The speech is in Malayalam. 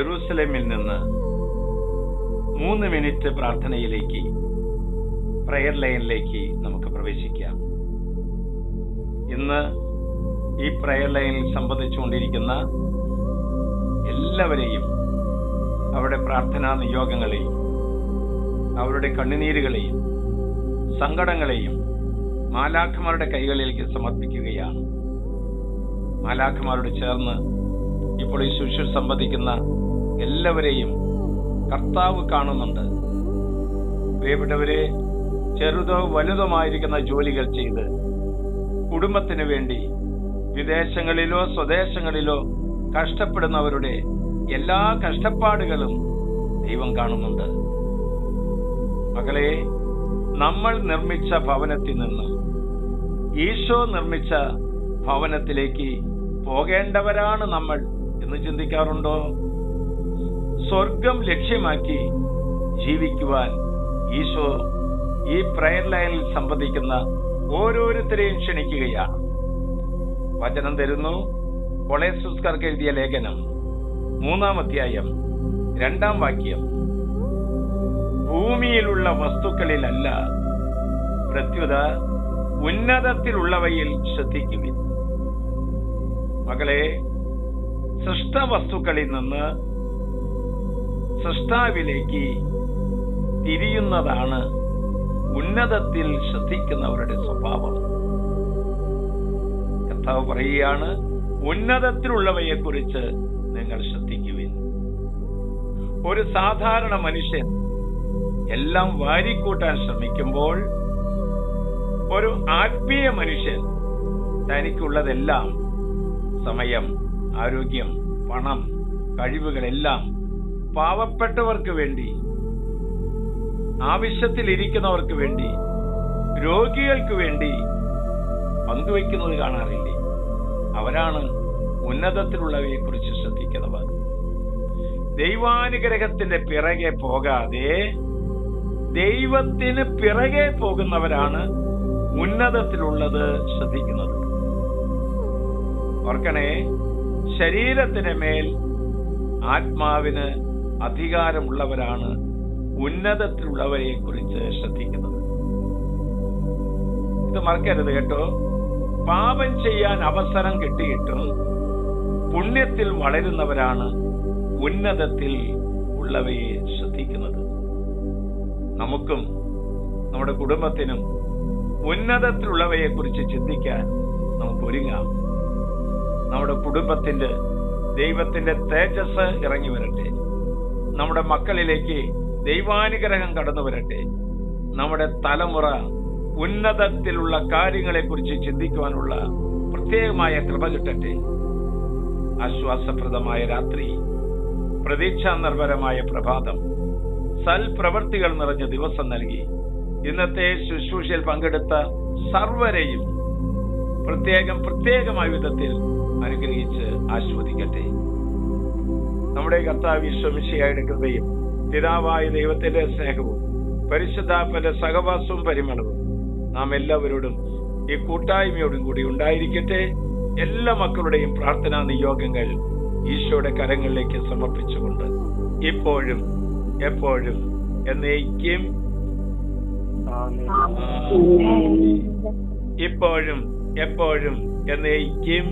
ജെറൂസലേമിൽ നിന്ന് 3 മിനിറ്റ് പ്രാർത്ഥനയിലേക്ക്, പ്രയർ ലൈനിലേക്ക് നമുക്ക് പ്രവേശിക്കാം. ഇന്ന് ഈ പ്രയർ ലൈനിൽ സംബന്ധിച്ചുകൊണ്ടിരിക്കുന്ന എല്ലാവരെയും, അവരുടെ പ്രാർത്ഥനാ നിയോഗങ്ങളെയും അവരുടെ കണ്ണുനീരുകളെയും സങ്കടങ്ങളെയും മാലാഖമാരുടെ കൈകളിലേക്ക് സമർപ്പിക്കുകയാണ്. മാലാഖമാരോട് ചേർന്ന് ഇപ്പോൾ ഈ ശുശ്രൂഷ സംബന്ധിക്കുന്ന എല്ലാവരെയും കർത്താവ് കാണുന്നുണ്ട്. പ്രിയപ്പെട്ടവരെ, ചെറുതോ വലുതുമായിരിക്കുന്ന ജോലികൾ ചെയ്ത് കുടുംബത്തിന് വേണ്ടി വിദേശങ്ങളിലോ സ്വദേശങ്ങളിലോ കഷ്ടപ്പെടുന്നവരുടെ എല്ലാ കഷ്ടപ്പാടുകളും ദൈവം കാണുന്നുണ്ട്. മകളെ, നമ്മൾ നിർമ്മിച്ച ഭവനത്തിൽ നിന്നും ഈശോ നിർമ്മിച്ച ഭവനത്തിലേക്ക് പോകേണ്ടവരാണ് നമ്മൾ എന്ന് ചിന്തിക്കാറുണ്ടോ? സ്വർഗം ലക്ഷ്യമാക്കി ജീവിക്കുവാൻ ഈശോ ഈ പ്രയർ ലൈനിൽ സംബന്ധിക്കുന്ന ഓരോരുത്തരെയും ക്ഷണിക്കുകയാണ്. വചനം തരുന്നു. കൊളോസ്യർക്കാർക്ക് എഴുതിയ ലേഖനം 3-ാം അധ്യായം 2-ാം വാക്യം. ഭൂമിയിലുള്ള വസ്തുക്കളിലല്ല, പ്രത്യുത ഉന്നതത്തിലുള്ളവയിൽ ശ്രദ്ധിക്കുവിൻ. മകളെ, സൃഷ്ടവസ്തുക്കളിൽ നിന്ന് സൃഷ്ടാവിലേക്ക് തിരിയുന്നതാണ് ഉന്നതത്തിൽ ശ്രദ്ധിക്കുന്നവരുടെ സ്വഭാവം. കർത്താവ് പറയുകയാണ്, ഉന്നതത്തിലുള്ളവയെ കുറിച്ച് നിങ്ങൾ ശ്രദ്ധിക്കുവിൻ. ഒരു സാധാരണ മനുഷ്യൻ എല്ലാം വാരിക്കൂട്ടാൻ ശ്രമിക്കുമ്പോൾ, ഒരു ആത്മീയ മനുഷ്യൻ തനിക്കുള്ളതെല്ലാം, സമയം, ആരോഗ്യം, പണം, കഴിവുകളെല്ലാം പാവപ്പെട്ടവർക്ക് വേണ്ടി, ആവശ്യത്തിലിരിക്കുന്നവർക്ക് വേണ്ടി, രോഗികൾക്ക് വേണ്ടി പങ്കുവെക്കുന്നത് കാണാറില്ലേ? അവരാണ് ഉന്നതത്തിലുള്ളവയെ കുറിച്ച് ശ്രദ്ധിക്കുന്നവർ. ദൈവാനുഗ്രഹത്തിന്റെ പിറകെ പോകാതെ ദൈവത്തിന് പിറകെ പോകുന്നവരാണ് ഉന്നതത്തിലുള്ളത് ശ്രദ്ധിക്കുന്നത്. ഓർക്കണേ, ശരീരത്തിന് മേൽ ആത്മാവിന് അധികാരമുള്ളവരാണ് ഉന്നതത്തിലുള്ളവരെ കുറിച്ച് ശ്രദ്ധിക്കുന്നത്. ഇത് മറക്കരുത് കേട്ടോ. പാപം ചെയ്യാൻ അവസരം കിട്ടിയിട്ടും പുണ്യത്തിൽ വളരുന്നവരാണ് ഉന്നതത്തിൽ ഉള്ളവയെ ശ്രദ്ധിക്കുന്നത്. നമുക്കും നമ്മുടെ കുടുംബത്തിനും ഉന്നതത്തിലുള്ളവയെ കുറിച്ച് ചിന്തിക്കാൻ നമുക്ക് ഒരുങ്ങാം. നമ്മുടെ കുടുംബത്തിന്റെ ദൈവത്തിന്റെ തേജസ് ഇറങ്ങി വരട്ടെ. നമ്മുടെ മക്കളിലേക്ക് ദൈവാനുഗ്രഹം കടന്നു വരട്ടെ. നമ്മുടെ തലമുറ ഉന്നതത്തിലുള്ള കാര്യങ്ങളെ കുറിച്ച് ചിന്തിക്കുവാനുള്ള പ്രത്യേകമായ കൃപ കിട്ടട്ടെ. ആശ്വാസപ്രദമായ രാത്രി, പ്രതീക്ഷാ നിർഭരമായ പ്രഭാതം, സൽപ്രവർത്തികൾ നിറഞ്ഞ ദിവസം നൽകി ഇന്നത്തെ ശുശ്രൂഷയിൽ പങ്കെടുത്ത സർവരെയും പ്രത്യേകമായ വിധത്തിൽ അനുഗ്രഹിച്ച് ആസ്വദിക്കട്ടെ. നമ്മുടെ കർത്താവ് ഈശോ മിശിഹായുടെ കൃപയും പിതാവായ ദൈവത്തിന്റെ സ്നേഹവും പരിശുദ്ധാത്മാവിന്റെ സഹവാസവും പരിമളവും നാം എല്ലാവരോടും ഈ കൂട്ടായ്മയോടും കൂടി ഉണ്ടായിരിക്കട്ടെ. എല്ലാ മക്കളുടെയും പ്രാർത്ഥനാ നിയോഗങ്ങൾ ഈശോയുടെ കരങ്ങളിലേക്ക് സമർപ്പിച്ചുകൊണ്ട് ഇപ്പോഴും എപ്പോഴും എന്നേക്കും ഇപ്പോഴും എപ്പോഴും എന്നേക്കും